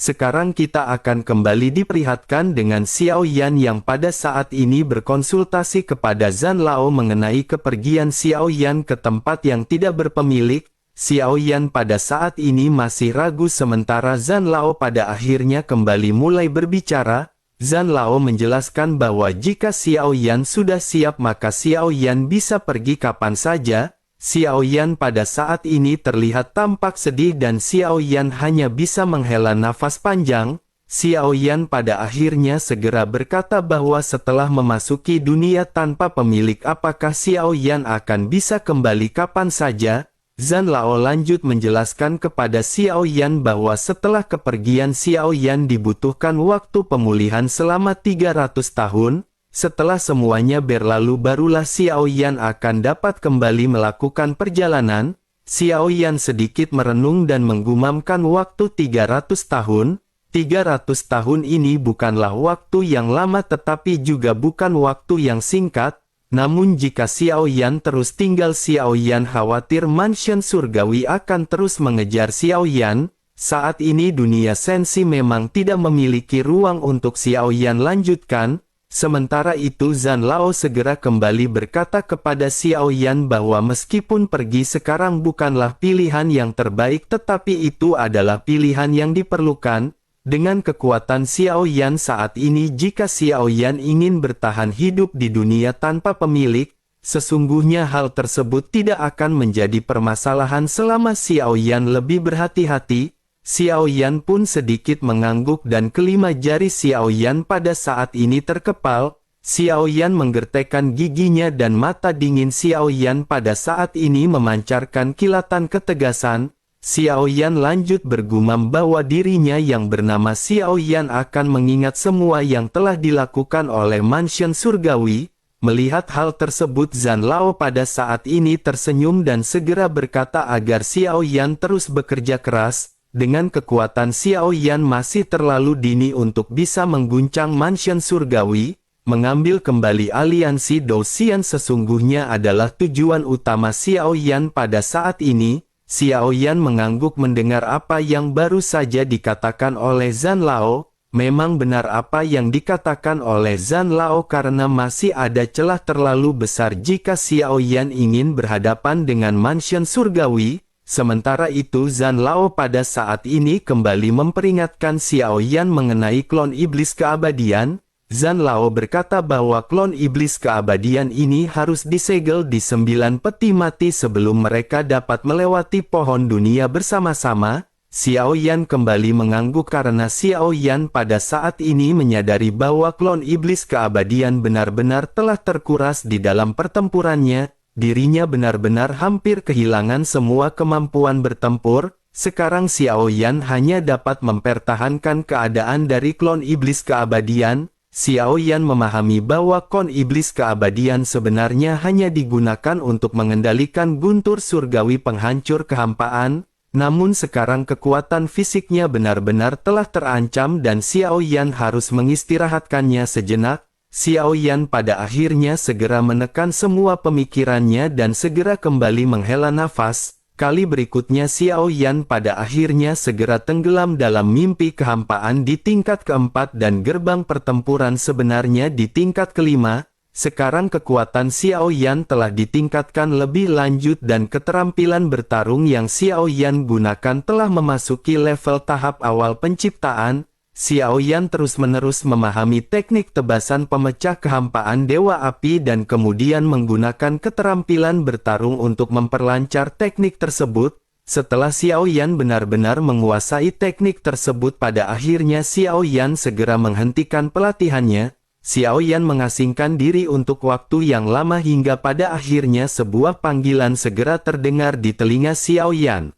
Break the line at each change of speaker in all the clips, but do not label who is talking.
Sekarang kita akan kembali diperlihatkan dengan Xiao Yan yang pada saat ini berkonsultasi kepada Zhan Lao mengenai kepergian Xiao Yan ke tempat yang tidak berpemilik. Xiao Yan pada saat ini masih ragu sementara Zhan Lao pada akhirnya kembali mulai berbicara. Zhan Lao menjelaskan bahwa jika Xiao Yan sudah siap maka Xiao Yan bisa pergi kapan saja. Xiao Yan pada saat ini terlihat tampak sedih dan Xiao Yan hanya bisa menghela nafas panjang. Xiao Yan pada akhirnya segera berkata bahwa setelah memasuki dunia tanpa pemilik apakah Xiao Yan akan bisa kembali kapan saja. Zhan Lao lanjut menjelaskan kepada Xiao Yan bahwa setelah kepergian Xiao Yan dibutuhkan waktu pemulihan selama 300 tahun. Setelah semuanya berlalu barulah Xiao Yan akan dapat kembali melakukan perjalanan. Xiao Yan sedikit merenung dan menggumamkan waktu 300 tahun. 300 tahun ini bukanlah waktu yang lama tetapi juga bukan waktu yang singkat. Namun jika Xiao Yan terus tinggal Xiao Yan khawatir mansion surgawi akan terus mengejar Xiao Yan. Saat ini dunia sensi memang tidak memiliki ruang untuk Xiao Yan lanjutkan. Sementara itu Zhan Lao segera kembali berkata kepada Xiao Yan bahwa meskipun pergi sekarang bukanlah pilihan yang terbaik tetapi itu adalah pilihan yang diperlukan. Dengan kekuatan Xiao Yan saat ini jika Xiao Yan ingin bertahan hidup di dunia tanpa pemilik, sesungguhnya hal tersebut tidak akan menjadi permasalahan selama Xiao Yan lebih berhati-hati. Xiao Yan pun sedikit mengangguk dan kelima jari Xiao Yan pada saat ini terkepal. Xiao Yan menggertekkan giginya dan mata dingin Xiao Yan pada saat ini memancarkan kilatan ketegasan. Xiao Yan lanjut bergumam bahwa dirinya yang bernama Xiao Yan akan mengingat semua yang telah dilakukan oleh mansion surgawi. Melihat hal tersebut Zhan Lao pada saat ini tersenyum dan segera berkata agar Xiao Yan terus bekerja keras. Dengan kekuatan Xiao Yan masih terlalu dini untuk bisa mengguncang mansion surgawi, mengambil kembali aliansi Dou Xian sesungguhnya adalah tujuan utama Xiao Yan pada saat ini. Xiao Yan mengangguk mendengar apa yang baru saja dikatakan oleh Zhan Lao. Memang benar apa yang dikatakan oleh Zhan Lao karena masih ada celah terlalu besar jika Xiao Yan ingin berhadapan dengan mansion surgawi. Sementara itu Zhan Lao pada saat ini kembali memperingatkan Xiao Yan mengenai klon iblis keabadian. Zhan Lao berkata bahwa klon iblis keabadian ini harus disegel di 9 peti mati sebelum mereka dapat melewati pohon dunia bersama-sama. Xiao Yan kembali mengangguk karena Xiao Yan pada saat ini menyadari bahwa klon iblis keabadian benar-benar telah terkuras di dalam pertempurannya. Dirinya benar-benar hampir kehilangan semua kemampuan bertempur. Sekarang Xiao Yan hanya dapat mempertahankan keadaan dari klon iblis keabadian. Xiao Yan memahami bahwa klon iblis keabadian sebenarnya hanya digunakan untuk mengendalikan guntur surgawi penghancur kehampaan. Namun sekarang kekuatan fisiknya benar-benar telah terancam dan Xiao Yan harus mengistirahatkannya sejenak. Xiao Yan pada akhirnya segera menekan semua pemikirannya dan segera kembali menghela nafas. Kali berikutnya Xiao Yan pada akhirnya segera tenggelam dalam mimpi kehampaan di tingkat keempat dan gerbang pertempuran sebenarnya di tingkat kelima. Sekarang kekuatan Xiao Yan telah ditingkatkan lebih lanjut dan keterampilan bertarung yang Xiao Yan gunakan telah memasuki level tahap awal penciptaan. Xiao Yan terus-menerus memahami teknik tebasan pemecah kehampaan Dewa Api dan kemudian menggunakan keterampilan bertarung untuk memperlancar teknik tersebut. Setelah Xiao Yan benar-benar menguasai teknik tersebut pada akhirnya Xiao Yan segera menghentikan pelatihannya. Xiao Yan mengasingkan diri untuk waktu yang lama hingga pada akhirnya sebuah panggilan segera terdengar di telinga Xiao Yan.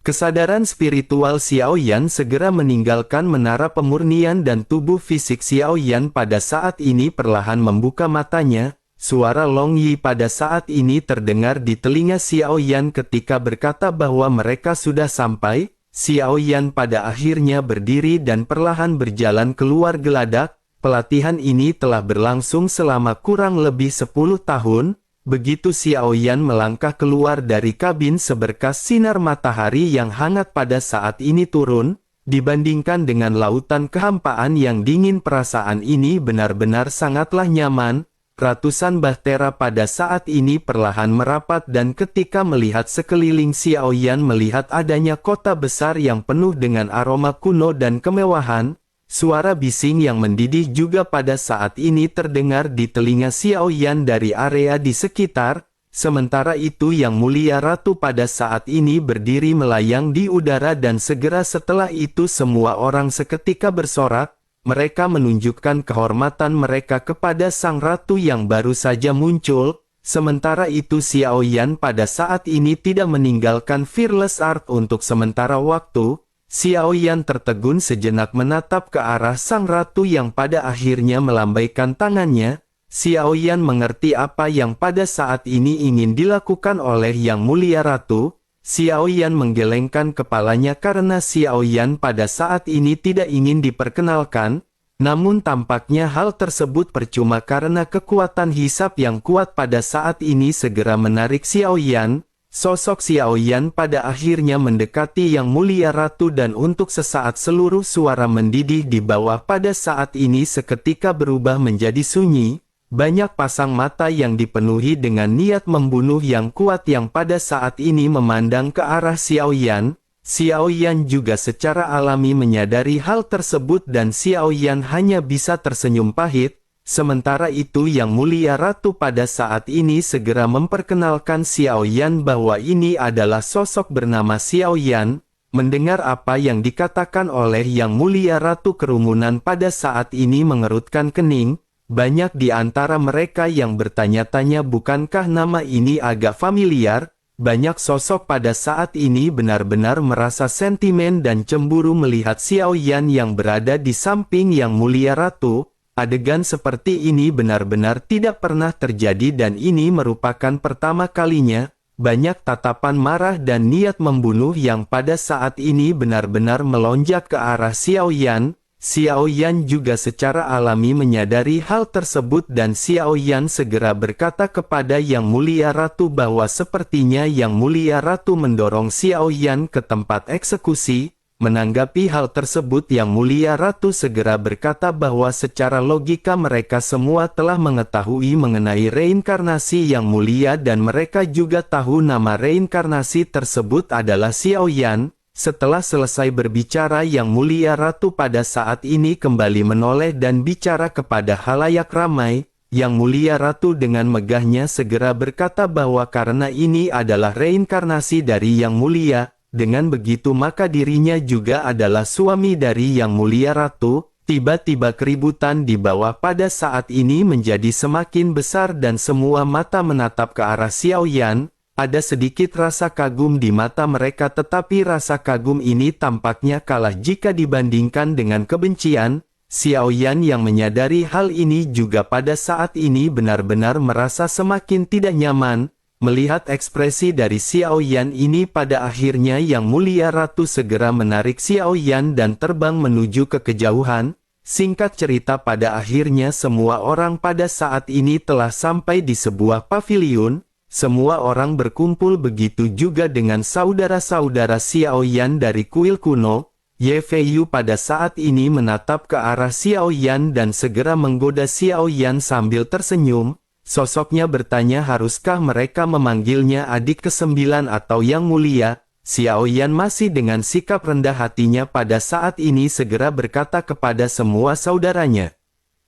Kesadaran spiritual Xiao Yan segera meninggalkan menara pemurnian dan tubuh fisik Xiao Yan pada saat ini perlahan membuka matanya. Suara Long Yi pada saat ini terdengar di telinga Xiao Yan ketika berkata bahwa mereka sudah sampai. Xiao Yan pada akhirnya berdiri dan perlahan berjalan keluar geladak. Pelatihan ini telah berlangsung selama kurang lebih 10 tahun. Begitu Xiao Yan melangkah keluar dari kabin seberkas sinar matahari yang hangat pada saat ini turun, Dibandingkan dengan lautan kehampaan yang dingin, perasaan ini benar-benar sangatlah nyaman. Ratusan bahtera pada saat ini perlahan merapat dan ketika melihat sekeliling, Xiaoyan melihat adanya kota besar yang penuh dengan aroma kuno dan kemewahan. Suara bising yang mendidih juga pada saat ini terdengar di telinga Xiaoyan dari area di sekitar. Sementara itu Yang Mulia Ratu pada saat ini berdiri melayang di udara dan segera setelah itu semua orang seketika bersorak. Mereka menunjukkan kehormatan mereka kepada Sang Ratu yang baru saja muncul. Sementara itu Xiaoyan pada saat ini tidak meninggalkan Fearless Art untuk sementara waktu. Xiaoyan tertegun sejenak menatap ke arah Sang Ratu yang pada akhirnya melambaikan tangannya. Xiaoyan mengerti apa yang pada saat ini ingin dilakukan oleh Yang Mulia Ratu. Xiaoyan menggelengkan kepalanya karena Xiaoyan pada saat ini tidak ingin diperkenalkan. Namun tampaknya hal tersebut percuma karena kekuatan hisap yang kuat pada saat ini segera menarik Xiaoyan. Sosok Xiaoyan pada akhirnya mendekati Yang Mulia Ratu dan untuk sesaat seluruh suara mendidih di bawah pada saat ini seketika berubah menjadi sunyi. Banyak pasang mata yang dipenuhi dengan niat membunuh yang kuat yang pada saat ini memandang ke arah Xiaoyan. Xiaoyan juga secara alami menyadari hal tersebut dan Xiaoyan hanya bisa tersenyum pahit. Sementara itu Yang Mulia Ratu pada saat ini segera memperkenalkan Xiaoyan bahwa ini adalah sosok bernama Xiaoyan. Mendengar apa yang dikatakan oleh Yang Mulia Ratu, kerumunan pada saat ini mengerutkan kening. Banyak di antara mereka yang bertanya-tanya bukankah nama ini agak familiar. Banyak sosok pada saat ini benar-benar merasa sentimen dan cemburu melihat Xiaoyan yang berada di samping Yang Mulia Ratu. Adegan seperti ini benar-benar tidak pernah terjadi dan ini merupakan pertama kalinya. Banyak tatapan marah dan niat membunuh yang pada saat ini benar-benar melonjak ke arah Xiaoyan. Xiaoyan juga secara alami menyadari hal tersebut dan Xiaoyan segera berkata kepada Yang Mulia Ratu bahwa sepertinya Yang Mulia Ratu mendorong Xiaoyan ke tempat eksekusi. Menanggapi hal tersebut Yang Mulia Ratu segera berkata bahwa secara logika mereka semua telah mengetahui mengenai reinkarnasi Yang Mulia dan mereka juga tahu nama reinkarnasi tersebut adalah Xiaoyan. Setelah selesai berbicara Yang Mulia Ratu pada saat ini kembali menoleh dan bicara kepada halayak ramai. Yang Mulia Ratu dengan megahnya segera berkata bahwa karena ini adalah reinkarnasi dari Yang Mulia, dengan begitu maka dirinya juga adalah suami dari Yang Mulia Ratu. Tiba-tiba keributan di bawah pada saat ini menjadi semakin besar dan semua mata menatap ke arah Xiaoyan. Ada sedikit rasa kagum di mata mereka tetapi rasa kagum ini tampaknya kalah jika dibandingkan dengan kebencian. Xiaoyan yang menyadari hal ini juga pada saat ini benar-benar merasa semakin tidak nyaman. Melihat ekspresi dari Xiaoyan ini pada akhirnya Yang Mulia Ratu segera menarik Xiaoyan dan terbang menuju ke kejauhan. Singkat cerita pada akhirnya semua orang pada saat ini telah sampai di sebuah paviliun. Semua orang berkumpul begitu juga dengan saudara-saudara Xiaoyan dari kuil kuno. Ye Feiyu pada saat ini menatap ke arah Xiaoyan dan segera menggoda Xiaoyan sambil tersenyum. Sosoknya bertanya haruskah mereka memanggilnya adik ke-9 atau Yang Mulia. Xiaoyan masih dengan sikap rendah hatinya pada saat ini segera berkata kepada semua saudaranya.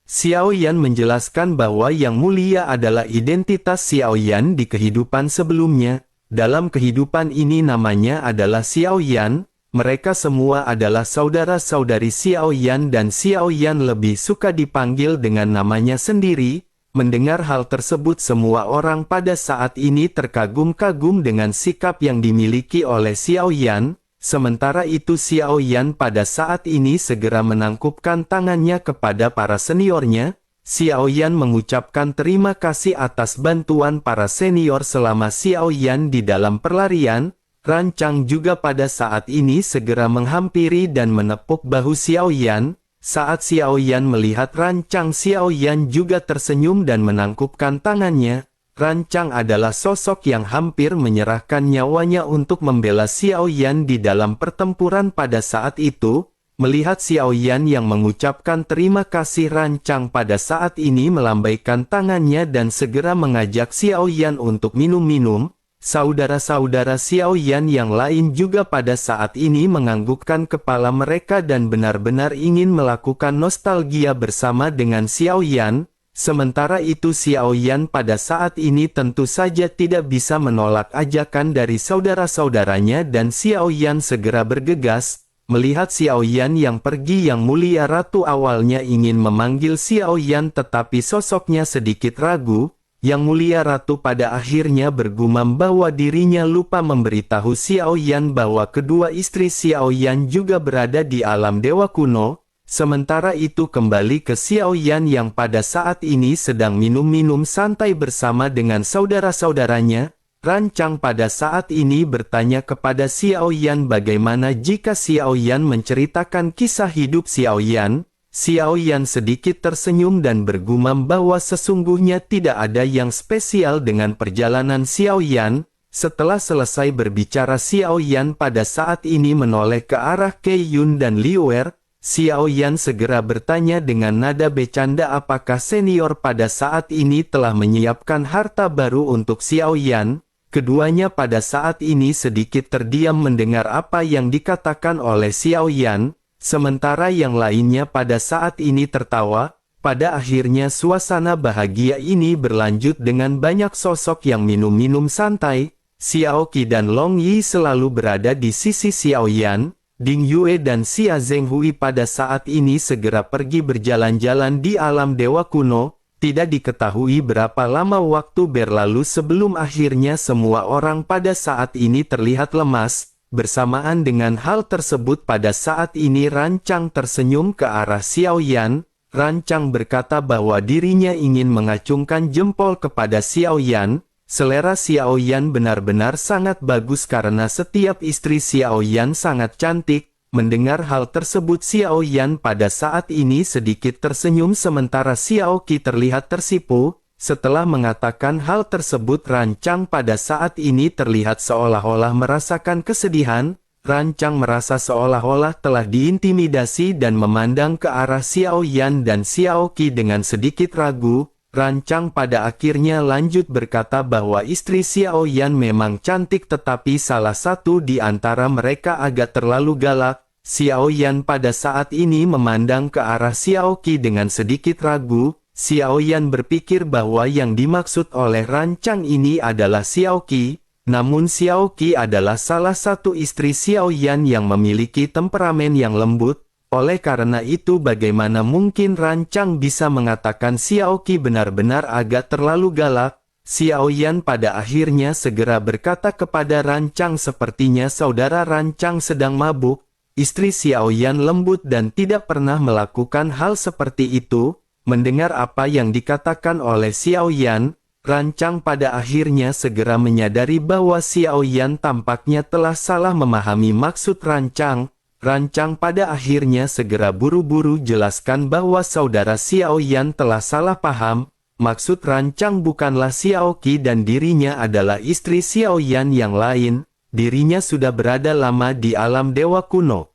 Xiaoyan menjelaskan bahwa Yang Mulia adalah identitas Xiaoyan di kehidupan sebelumnya. Dalam kehidupan ini namanya adalah Xiaoyan. Mereka semua adalah saudara-saudari Xiaoyan dan Xiaoyan lebih suka dipanggil dengan namanya sendiri. Mendengar hal tersebut semua orang pada saat ini terkagum-kagum dengan sikap yang dimiliki oleh Xiaoyan. Sementara itu Xiaoyan pada saat ini segera menangkupkan tangannya kepada para seniornya. Xiaoyan mengucapkan terima kasih atas bantuan para senior selama Xiaoyan di dalam perlarian. Rancang juga pada saat ini segera menghampiri dan menepuk bahu Xiaoyan. Saat Xiaoyan melihat Rancang, Xiaoyan juga tersenyum dan menangkupkan tangannya. Rancang adalah sosok yang hampir menyerahkan nyawanya untuk membela Xiaoyan di dalam pertempuran pada saat itu. Melihat Xiao Yan yang mengucapkan terima kasih, Rancang pada saat ini melambaikan tangannya dan segera mengajak Xiao Yan untuk minum-minum. Saudara-saudara Xiao Yan yang lain juga pada saat ini menganggukkan kepala mereka dan benar-benar ingin melakukan nostalgia bersama dengan Xiao Yan. Sementara itu Xiao Yan pada saat ini tentu saja tidak bisa menolak ajakan dari saudara-saudaranya dan Xiao Yan segera bergegas. Melihat Xiao Yan yang pergi, Yang Mulia Ratu awalnya ingin memanggil Xiao Yan tetapi sosoknya sedikit ragu. Yang Mulia Ratu pada akhirnya bergumam bahwa dirinya lupa memberitahu Xiao Yan bahwa kedua istri Xiao Yan juga berada di alam dewa kuno. Sementara itu kembali ke Xiao Yan yang pada saat ini sedang minum-minum santai bersama dengan saudara-saudaranya. Rancang pada saat ini bertanya kepada Xiao Yan bagaimana jika Xiao Yan menceritakan kisah hidup Xiao Yan. Xiao Yan sedikit tersenyum dan bergumam bahwa sesungguhnya tidak ada yang spesial dengan perjalanan Xiao Yan. Setelah selesai berbicara, Xiao Yan pada saat ini menoleh ke arah Kei Yun dan Liu Er. Xiao Yan segera bertanya dengan nada bercanda apakah senior pada saat ini telah menyiapkan harta baru untuk Xiao Yan. Keduanya pada saat ini sedikit terdiam mendengar apa yang dikatakan oleh Xiao Yan, sementara yang lainnya pada saat ini tertawa. Pada akhirnya suasana bahagia ini berlanjut dengan banyak sosok yang minum-minum santai. Xiao Qi dan Long Yi selalu berada di sisi Xiao Yan. Ding Yue dan Xia Zhenghui pada saat ini segera pergi berjalan-jalan di alam dewa kuno. Tidak diketahui berapa lama waktu berlalu sebelum akhirnya semua orang pada saat ini terlihat lemas. Bersamaan dengan hal tersebut pada saat ini Rancang tersenyum ke arah Xiao Yan. Rancang berkata bahwa dirinya ingin mengacungkan jempol kepada Xiao Yan. Selera Xiao Yan benar-benar sangat bagus karena setiap istri Xiao Yan sangat cantik. Mendengar hal tersebut Xiao Yan pada saat ini sedikit tersenyum sementara Xiao Qi terlihat tersipu. Setelah mengatakan hal tersebut Rancang pada saat ini terlihat seolah-olah merasakan kesedihan. Rancang merasa seolah-olah telah diintimidasi dan memandang ke arah Xiao Yan dan Xiao Qi dengan sedikit ragu. Rancang pada akhirnya lanjut berkata bahwa istri Xiao Yan memang cantik tetapi salah satu di antara mereka agak terlalu galak. Xiao Yan pada saat ini memandang ke arah Xiao Qi dengan sedikit ragu. Xiao Yan berpikir bahwa yang dimaksud oleh Rancang ini adalah Xiao Qi. Namun Xiao Qi adalah salah satu istri Xiao Yan yang memiliki temperamen yang lembut. Oleh karena itu bagaimana mungkin Rancang bisa mengatakan Xiao Qi benar-benar agak terlalu galak. Xiao Yan pada akhirnya segera berkata kepada Rancang sepertinya saudara Rancang sedang mabuk. Istri Xiao Yan lembut dan tidak pernah melakukan hal seperti itu. Mendengar apa yang dikatakan oleh Xiao Yan, Rancang pada akhirnya segera menyadari bahwa Xiao Yan tampaknya telah salah memahami maksud Rancang. Rancang pada akhirnya segera buru-buru jelaskan bahwa saudara Xiao Yan telah salah paham. Maksud Rancang bukanlah Xiao Qi dan dirinya adalah istri Xiao Yan yang lain. Dirinya sudah berada lama di alam dewa kuno.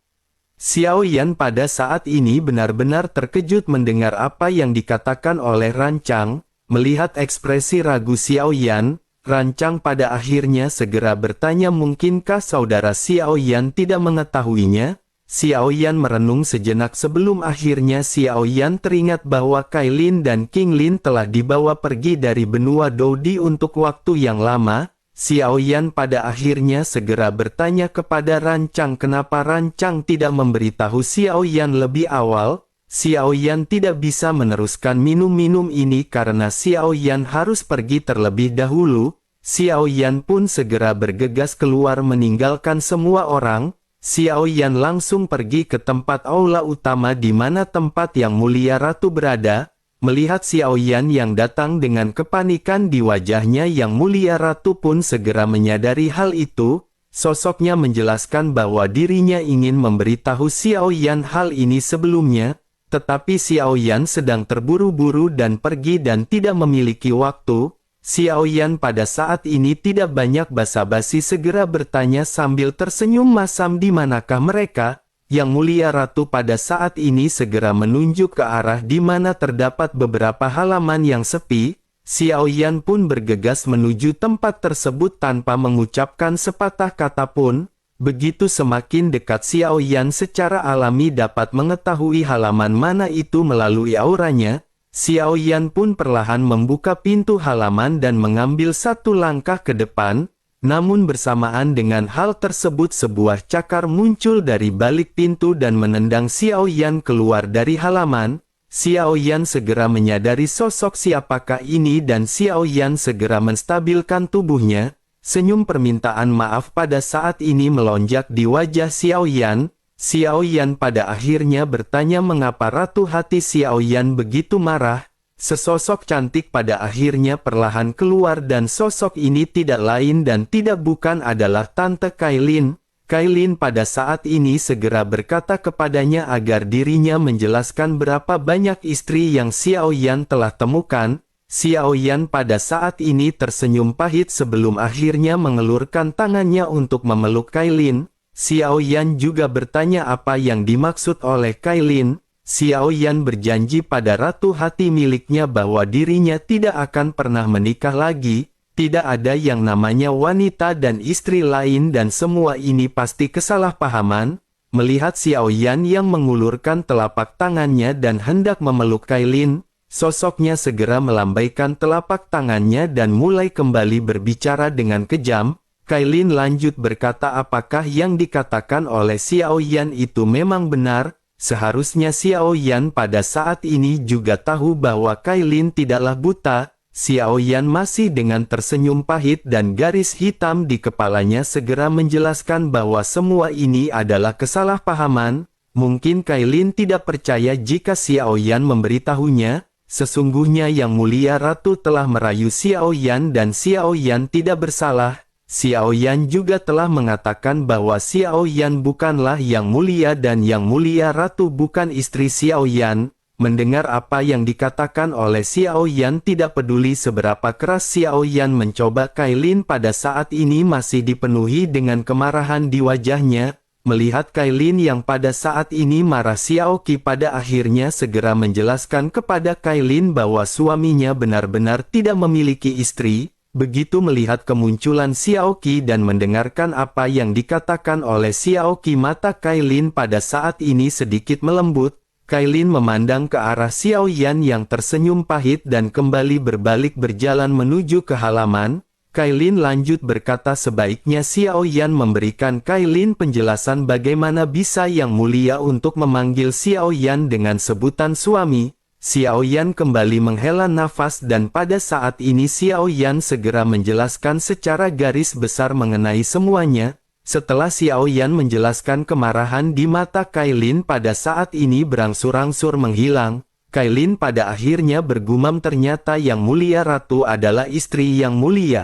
Xiao Yan pada saat ini benar-benar terkejut mendengar apa yang dikatakan oleh Rancang. Melihat ekspresi ragu Xiao Yan, Rancang pada akhirnya segera bertanya mungkinkah saudara Xiao Yan tidak mengetahuinya? Xiao Yan merenung sejenak sebelum akhirnya Xiao Yan teringat bahwa Kailin dan King Lin telah dibawa pergi dari benua Doudi untuk waktu yang lama. Xiao Yan pada akhirnya segera bertanya kepada Rancang kenapa Rancang tidak memberitahu Xiao Yan lebih awal. Xiao Yan tidak bisa meneruskan minum-minum ini karena Xiao Yan harus pergi terlebih dahulu. Xiao Yan pun segera bergegas keluar meninggalkan semua orang. Xiao Yan langsung pergi ke tempat aula utama di mana tempat Yang Mulia Ratu berada. Melihat Xiao Yan yang datang dengan kepanikan di wajahnya, Yang Mulia Ratu pun segera menyadari hal itu. Sosoknya menjelaskan bahwa dirinya ingin memberitahu Xiao Yan hal ini sebelumnya. Tetapi Xiao Yan sedang terburu-buru dan pergi dan tidak memiliki waktu. Xiao Yan pada saat ini tidak banyak basa-basi segera bertanya sambil tersenyum masam di manakah mereka. Yang Mulia Ratu pada saat ini segera menunjuk ke arah di mana terdapat beberapa halaman yang sepi. Xiao Yan pun bergegas menuju tempat tersebut tanpa mengucapkan sepatah kata pun. Begitu semakin dekat, Xiao Yan secara alami dapat mengetahui halaman mana itu melalui auranya. Xiao Yan pun perlahan membuka pintu halaman dan mengambil satu langkah ke depan. Namun bersamaan dengan hal tersebut, sebuah cakar muncul dari balik pintu dan menendang Xiao Yan keluar dari halaman. Xiao Yan segera menyadari sosok siapakah ini dan Xiao Yan segera menstabilkan tubuhnya. Senyum permintaan maaf pada saat ini melonjak di wajah Xiao Yan. Xiao Yan pada akhirnya bertanya mengapa Ratu Hati Xiao Yan begitu marah. Sesosok cantik pada akhirnya perlahan keluar dan sosok ini tidak lain dan tidak bukan adalah Tante Kailin. Kailin pada saat ini segera berkata kepadanya agar dirinya menjelaskan berapa banyak istri yang Xiao Yan telah temukan. Xiao Yan pada saat ini tersenyum pahit sebelum akhirnya mengelurkan tangannya untuk memeluk Kailin. Xiao Yan juga bertanya apa yang dimaksud oleh Kailin. Xiao Yan berjanji pada Ratu Hati miliknya bahwa dirinya tidak akan pernah menikah lagi, tidak ada yang namanya wanita dan istri lain dan semua ini pasti kesalahpahaman. Melihat Xiao Yan yang mengulurkan telapak tangannya dan hendak memeluk Kailin, sosoknya segera melambaikan telapak tangannya dan mulai kembali berbicara dengan kejam. Kailin lanjut berkata apakah yang dikatakan oleh Xiao Yan itu memang benar. Seharusnya Xiao Yan pada saat ini juga tahu bahwa Kailin tidaklah buta. Xiao Yan masih dengan tersenyum pahit dan garis hitam di kepalanya segera menjelaskan bahwa semua ini adalah kesalahpahaman. Mungkin Kailin tidak percaya jika Xiao Yan memberitahunya. Sesungguhnya Yang Mulia Ratu telah merayu Xiao Yan dan Xiao Yan tidak bersalah. Xiao Yan juga telah mengatakan bahwa Xiao Yan bukanlah Yang Mulia dan Yang Mulia Ratu bukan istri Xiao Yan. Mendengar apa yang dikatakan oleh Xiao Yan, tidak peduli seberapa keras Xiao Yan mencoba, Kailin pada saat ini masih dipenuhi dengan kemarahan di wajahnya. Melihat Kailin yang pada saat ini marah, Xiao Qi pada akhirnya segera menjelaskan kepada Kailin bahwa suaminya benar-benar tidak memiliki istri. Begitu melihat kemunculan Xiao Qi dan mendengarkan apa yang dikatakan oleh Xiao Qi, mata Kailin pada saat ini sedikit melembut. Kailin memandang ke arah Xiao Yan yang tersenyum pahit dan kembali berbalik berjalan menuju ke halaman. Kailin lanjut berkata sebaiknya Xiao Yan memberikan Kailin penjelasan bagaimana bisa Yang Mulia untuk memanggil Xiao Yan dengan sebutan suami. Xiao Yan kembali menghela nafas dan pada saat ini Xiao Yan segera menjelaskan secara garis besar mengenai semuanya. Setelah Xiao Yan menjelaskan, kemarahan di mata Kailin pada saat ini berangsur-angsur menghilang. Kailin pada akhirnya bergumam ternyata Yang Mulia Ratu adalah istri Yang Mulia.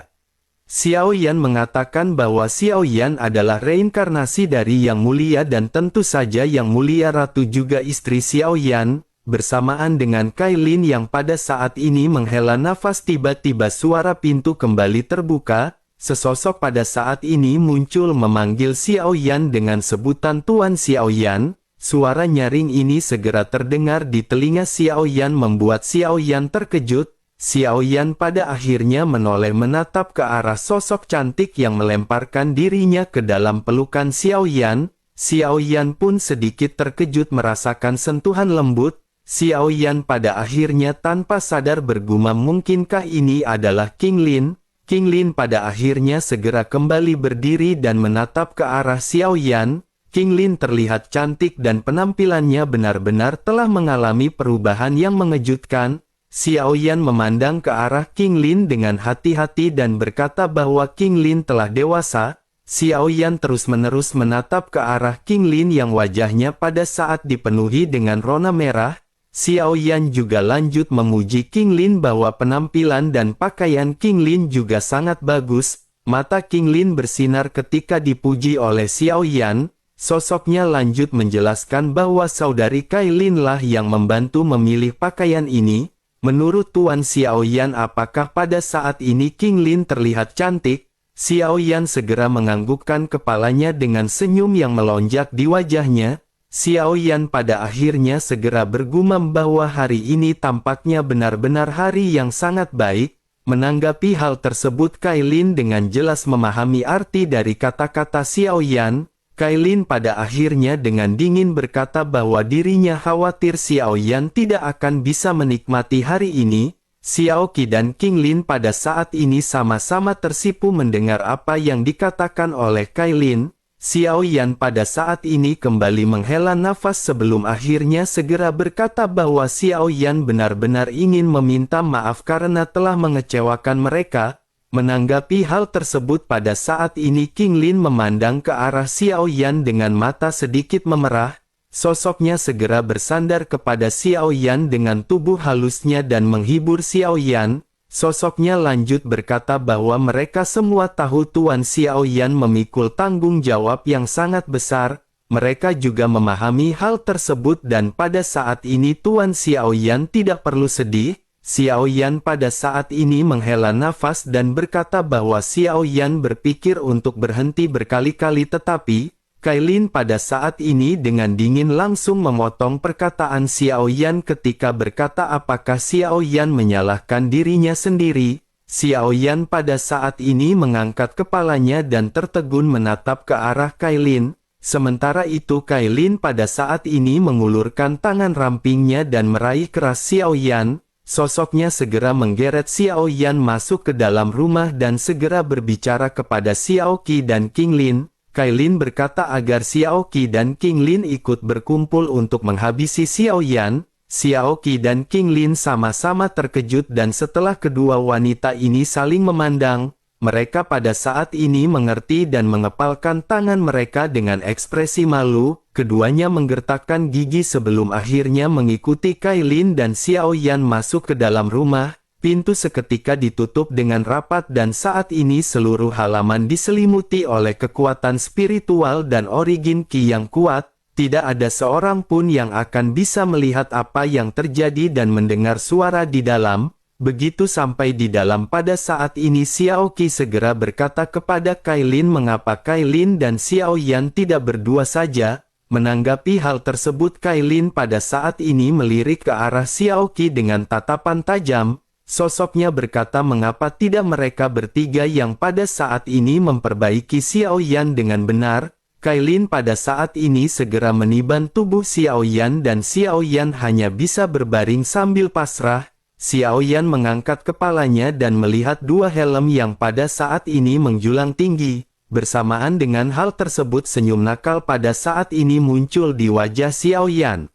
Xiao Yan mengatakan bahwa Xiao Yan adalah reinkarnasi dari Yang Mulia dan tentu saja Yang Mulia Ratu juga istri Xiao Yan. Bersamaan dengan Kailin yang pada saat ini menghela nafas, tiba-tiba suara pintu kembali terbuka. Sesosok pada saat ini muncul memanggil Xiao Yan dengan sebutan Tuan Xiao Yan. Suara nyaring ini segera terdengar di telinga Xiao Yan membuat Xiao Yan terkejut. Xiao Yan pada akhirnya menoleh menatap ke arah sosok cantik yang melemparkan dirinya ke dalam pelukan Xiao Yan. Xiao Yan pun sedikit terkejut merasakan sentuhan lembut. Xiao Yan pada akhirnya tanpa sadar bergumam, mungkinkah ini adalah King Lin? King Lin pada akhirnya segera kembali berdiri dan menatap ke arah Xiao Yan. King Lin terlihat cantik dan penampilannya benar-benar telah mengalami perubahan yang mengejutkan. Xiao Yan memandang ke arah King Lin dengan hati-hati dan berkata bahwa King Lin telah dewasa. Xiao Yan terus-menerus menatap ke arah King Lin yang wajahnya pada saat dipenuhi dengan rona merah. Xiao Yan juga lanjut memuji King Lin bahwa penampilan dan pakaian King Lin juga sangat bagus. Mata King Lin bersinar ketika dipuji oleh Xiao Yan. Sosoknya lanjut menjelaskan bahwa saudari Kailin lah yang membantu memilih pakaian ini. Menurut Tuan Xiao Yan, apakah pada saat ini King Lin terlihat cantik? Xiao Yan segera menganggukkan kepalanya dengan senyum yang melonjak di wajahnya. Xiao Yan pada akhirnya segera bergumam bahwa hari ini tampaknya benar-benar hari yang sangat baik. Menanggapi hal tersebut, Kailin dengan jelas memahami arti dari kata-kata Xiao Yan. Kailin pada akhirnya dengan dingin berkata bahwa dirinya khawatir Xiao Yan tidak akan bisa menikmati hari ini. Xiao Qi dan King Lin pada saat ini sama-sama tersipu mendengar apa yang dikatakan oleh Kailin. Xiao Yan pada saat ini kembali menghela nafas sebelum akhirnya segera berkata bahwa Xiao Yan benar-benar ingin meminta maaf karena telah mengecewakan mereka. Menanggapi hal tersebut pada saat ini King Lin memandang ke arah Xiao Yan dengan mata sedikit memerah. Sosoknya segera bersandar kepada Xiao Yan dengan tubuh halusnya dan menghibur Xiao Yan. Sosoknya lanjut berkata bahwa mereka semua tahu Tuan Xiao Yan memikul tanggung jawab yang sangat besar. Mereka juga memahami hal tersebut dan pada saat ini Tuan Xiao Yan tidak perlu sedih. Xiao Yan pada saat ini menghela nafas dan berkata bahwa Xiao Yan berpikir untuk berhenti berkali-kali, tetapi Kailin pada saat ini dengan dingin langsung memotong perkataan Xiao Yan ketika berkata apakah Xiao Yan menyalahkan dirinya sendiri. Xiao Yan pada saat ini mengangkat kepalanya dan tertegun menatap ke arah Kailin. Sementara itu Kailin pada saat ini mengulurkan tangan rampingnya dan meraih keras Xiao Yan. Sosoknya segera menggeret Xiao Yan masuk ke dalam rumah dan segera berbicara kepada Xiao Qi dan King Lin. Kailin berkata agar Xiao Qi dan King Lin ikut berkumpul untuk menghabisi Xiao Yan. Xiao Qi dan King Lin sama-sama terkejut dan setelah kedua wanita ini saling memandang, mereka pada saat ini mengerti dan mengepalkan tangan mereka dengan ekspresi malu. Keduanya menggertakkan gigi sebelum akhirnya mengikuti Kailin dan Xiao Yan masuk ke dalam rumah. Pintu seketika ditutup dengan rapat dan saat ini seluruh halaman diselimuti oleh kekuatan spiritual dan origin Qi yang kuat. Tidak ada seorang pun yang akan bisa melihat apa yang terjadi dan mendengar suara di dalam. Begitu sampai di dalam pada saat ini Xiao Qi segera berkata kepada Kailin mengapa Kailin dan Xiao Yan tidak berdua saja. Menanggapi hal tersebut Kailin pada saat ini melirik ke arah Xiao Qi dengan tatapan tajam. Sosoknya berkata mengapa tidak mereka bertiga yang pada saat ini memperbaiki Xiao Yan dengan benar. Kailin pada saat ini segera meniban tubuh Xiao Yan dan Xiao Yan hanya bisa berbaring sambil pasrah. Xiao Yan mengangkat kepalanya dan melihat dua helm yang pada saat ini menjulang tinggi. Bersamaan dengan hal tersebut senyum nakal pada saat ini muncul di wajah Xiao Yan.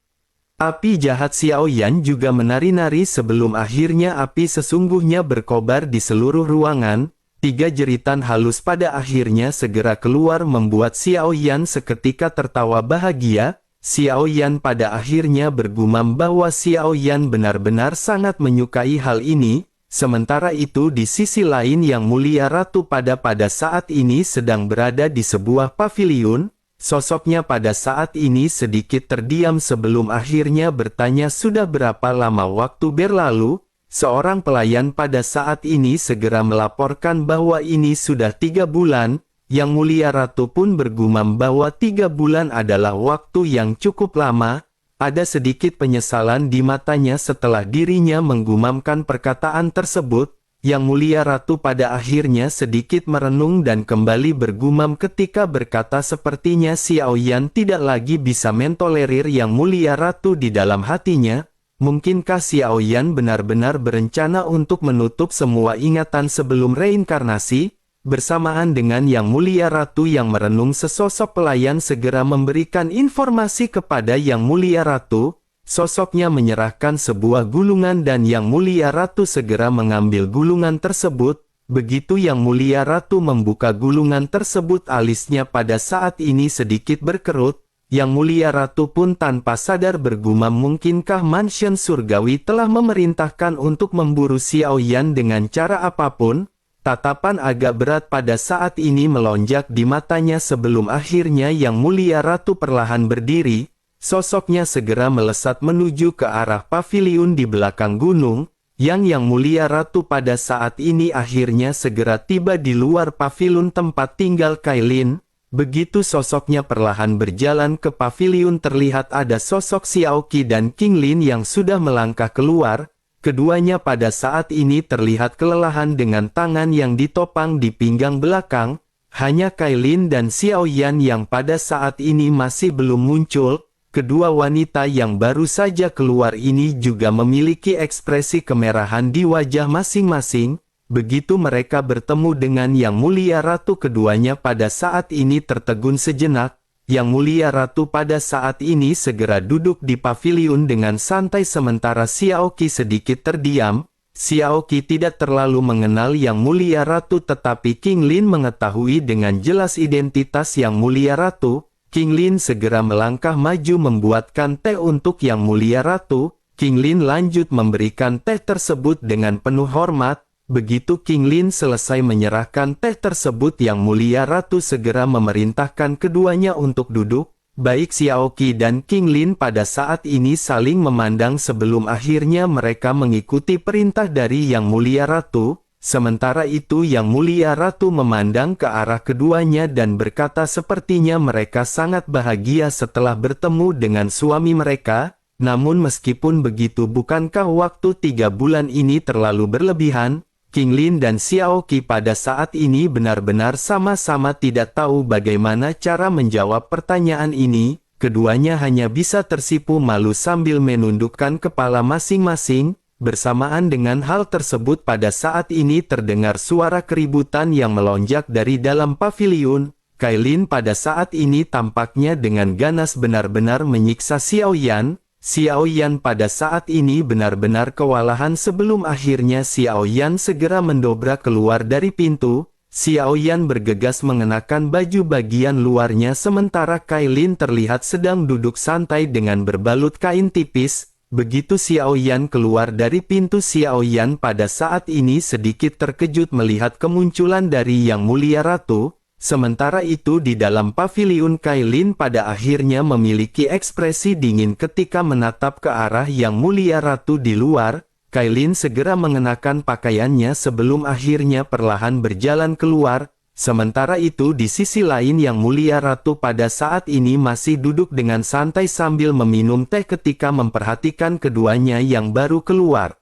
Api jahat Xiao Yan juga menari-nari sebelum akhirnya api sesungguhnya berkobar di seluruh ruangan. Tiga jeritan halus pada akhirnya segera keluar membuat Xiao Yan seketika tertawa bahagia. Xiao Yan pada akhirnya bergumam bahwa Xiao Yan benar-benar sangat menyukai hal ini. Sementara itu di sisi lain Yang Mulia Ratu pada saat ini sedang berada di sebuah paviliun. Sosoknya pada saat ini sedikit terdiam sebelum akhirnya bertanya sudah berapa lama waktu berlalu. Seorang pelayan pada saat ini segera melaporkan bahwa ini sudah 3 bulan. Yang Mulia Ratu pun bergumam bahwa 3 bulan adalah waktu yang cukup lama. Ada sedikit penyesalan di matanya setelah dirinya menggumamkan perkataan tersebut. Yang Mulia Ratu pada akhirnya sedikit merenung dan kembali bergumam ketika berkata sepertinya Xiao Yan tidak lagi bisa mentolerir Yang Mulia Ratu di dalam hatinya. Mungkinkah Xiao Yan benar-benar berencana untuk menutup semua ingatan sebelum reinkarnasi? Bersamaan dengan Yang Mulia Ratu yang merenung sesosok pelayan segera memberikan informasi kepada Yang Mulia Ratu. Sosoknya menyerahkan sebuah gulungan dan Yang Mulia Ratu segera mengambil gulungan tersebut. Begitu Yang Mulia Ratu membuka gulungan tersebut alisnya pada saat ini sedikit berkerut. Yang Mulia Ratu pun tanpa sadar bergumam mungkinkah mansion surgawi telah memerintahkan untuk memburu Xiao Yan dengan cara apapun. Tatapan agak berat pada saat ini melonjak di matanya sebelum akhirnya Yang Mulia Ratu perlahan berdiri. Sosoknya segera melesat menuju ke arah paviliun di belakang gunung. Yang Mulia Ratu pada saat ini akhirnya segera tiba di luar paviliun tempat tinggal Kailin. Begitu sosoknya perlahan berjalan ke paviliun, terlihat ada sosok Xiao Qi dan King Lin yang sudah melangkah keluar. Keduanya pada saat ini terlihat kelelahan dengan tangan yang ditopang di pinggang belakang. Hanya Kai Lin dan Xiao Yan yang pada saat ini masih belum muncul. Kedua wanita yang baru saja keluar ini juga memiliki ekspresi kemerahan di wajah masing-masing. Begitu mereka bertemu dengan Yang Mulia Ratu, keduanya pada saat ini tertegun sejenak. Yang Mulia Ratu pada saat ini segera duduk di paviliun dengan santai sementara Xiao Qi sedikit terdiam. Xiao Qi tidak terlalu mengenal Yang Mulia Ratu, tetapi King Lin mengetahui dengan jelas identitas Yang Mulia Ratu. King Lin segera melangkah maju membuatkan teh untuk Yang Mulia Ratu. King Lin lanjut memberikan teh tersebut dengan penuh hormat. Begitu King Lin selesai menyerahkan teh tersebut, Yang Mulia Ratu segera memerintahkan keduanya untuk duduk. Baik Xiao Qi dan King Lin pada saat ini saling memandang sebelum akhirnya mereka mengikuti perintah dari Yang Mulia Ratu. Sementara itu Yang Mulia Ratu memandang ke arah keduanya dan berkata sepertinya mereka sangat bahagia setelah bertemu dengan suami mereka. Namun meskipun begitu, bukankah waktu 3 bulan ini terlalu berlebihan? King Lin dan Xiao Qi pada saat ini benar-benar sama-sama tidak tahu bagaimana cara menjawab pertanyaan ini. Keduanya hanya bisa tersipu malu sambil menundukkan kepala masing-masing. Bersamaan dengan hal tersebut pada saat ini terdengar suara keributan yang melonjak dari dalam paviliun. Kai Lin pada saat ini tampaknya dengan ganas benar-benar menyiksa Xiao Yan. Xiao Yan pada saat ini benar-benar kewalahan sebelum akhirnya Xiao Yan segera mendobrak keluar dari pintu. Xiao Yan bergegas mengenakan baju bagian luarnya sementara Kai Lin terlihat sedang duduk santai dengan berbalut kain tipis. Begitu Xiao Yan keluar dari pintu, Xiao Yan pada saat ini sedikit terkejut melihat kemunculan dari Yang Mulia Ratu. Sementara itu di dalam paviliun, Kai Lin pada akhirnya memiliki ekspresi dingin ketika menatap ke arah Yang Mulia Ratu di luar. Kai Lin segera mengenakan pakaiannya sebelum akhirnya perlahan berjalan keluar. Sementara itu di sisi lain Yang Mulia Ratu pada saat ini masih duduk dengan santai sambil meminum teh ketika memperhatikan keduanya yang baru keluar.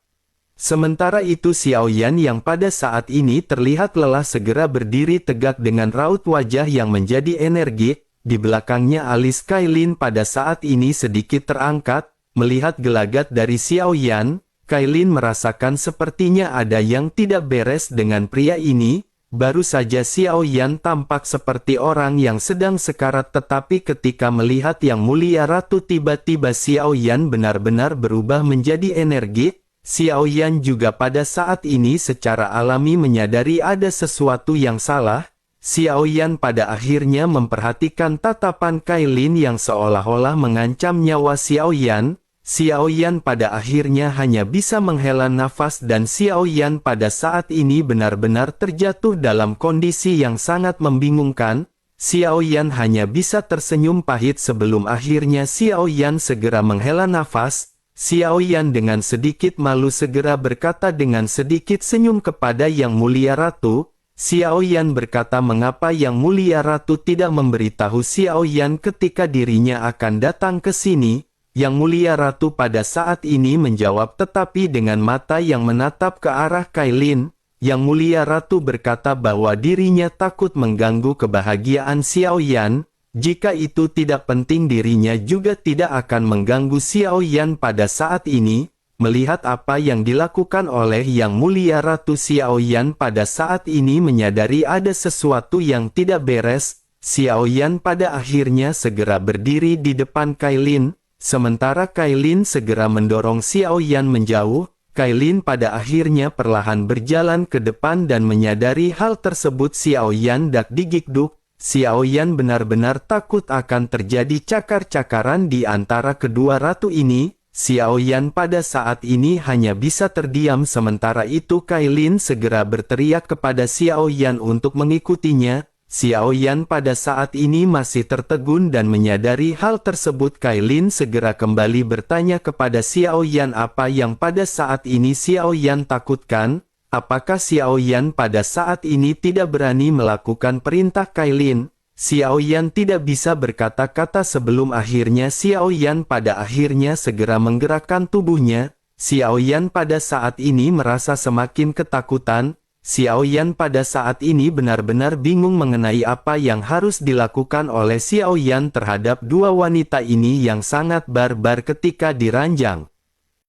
Sementara itu Xiao Yan yang pada saat ini terlihat lelah segera berdiri tegak dengan raut wajah yang menjadi energi. Di belakangnya alis Kai Lin pada saat ini sedikit terangkat. Melihat gelagat dari Xiao Yan, Kai Lin merasakan sepertinya ada yang tidak beres dengan pria ini. Baru saja Xiao Yan tampak seperti orang yang sedang sekarat, tetapi ketika melihat Yang Mulia Ratu tiba-tiba Xiao Yan benar-benar berubah menjadi energi. Xiao Yan juga pada saat ini secara alami menyadari ada sesuatu yang salah. Xiao Yan pada akhirnya memperhatikan tatapan Kai Lin yang seolah-olah mengancam nyawa Xiao Yan. Xiao Yan pada akhirnya hanya bisa menghela nafas dan Xiao Yan pada saat ini benar-benar terjatuh dalam kondisi yang sangat membingungkan. Xiao Yan hanya bisa tersenyum pahit sebelum akhirnya Xiao Yan segera menghela nafas. Xiao Yan dengan sedikit malu segera berkata dengan sedikit senyum kepada Yang Mulia Ratu. Xiao Yan berkata mengapa Yang Mulia Ratu tidak memberitahu Xiao Yan ketika dirinya akan datang ke sini. Yang Mulia Ratu pada saat ini menjawab tetapi dengan mata yang menatap ke arah Kai Lin. Yang Mulia Ratu berkata bahwa dirinya takut mengganggu kebahagiaan Xiao Yan. Jika itu tidak penting dirinya juga tidak akan mengganggu Xiao Yan pada saat ini. Melihat apa yang dilakukan oleh Yang Mulia Ratu, Xiao Yan pada saat ini menyadari ada sesuatu yang tidak beres. Xiao Yan pada akhirnya segera berdiri di depan Kai Lin. Sementara Kai Lin segera mendorong Xiao Yan menjauh. Kai Lin pada akhirnya perlahan berjalan ke depan dan menyadari hal tersebut Xiao Yan dak digigduk. Xiao Yan benar-benar takut akan terjadi cakar-cakaran di antara kedua ratu ini. Xiao Yan pada saat ini hanya bisa terdiam sementara itu Kai Lin segera berteriak kepada Xiao Yan untuk mengikutinya. Xiao Yan pada saat ini masih tertegun dan menyadari hal tersebut. Kai Lin segera kembali bertanya kepada Xiao Yan apa yang pada saat ini Xiao Yan takutkan. Apakah Xiao Yan pada saat ini tidak berani melakukan perintah Kai Lin? Xiao Yan tidak bisa berkata-kata sebelum akhirnya Xiao Yan pada akhirnya segera menggerakkan tubuhnya. Xiao Yan pada saat ini merasa semakin ketakutan. Xiao Yan pada saat ini benar-benar bingung mengenai apa yang harus dilakukan oleh Xiao Yan terhadap dua wanita ini yang sangat barbar ketika diranjang.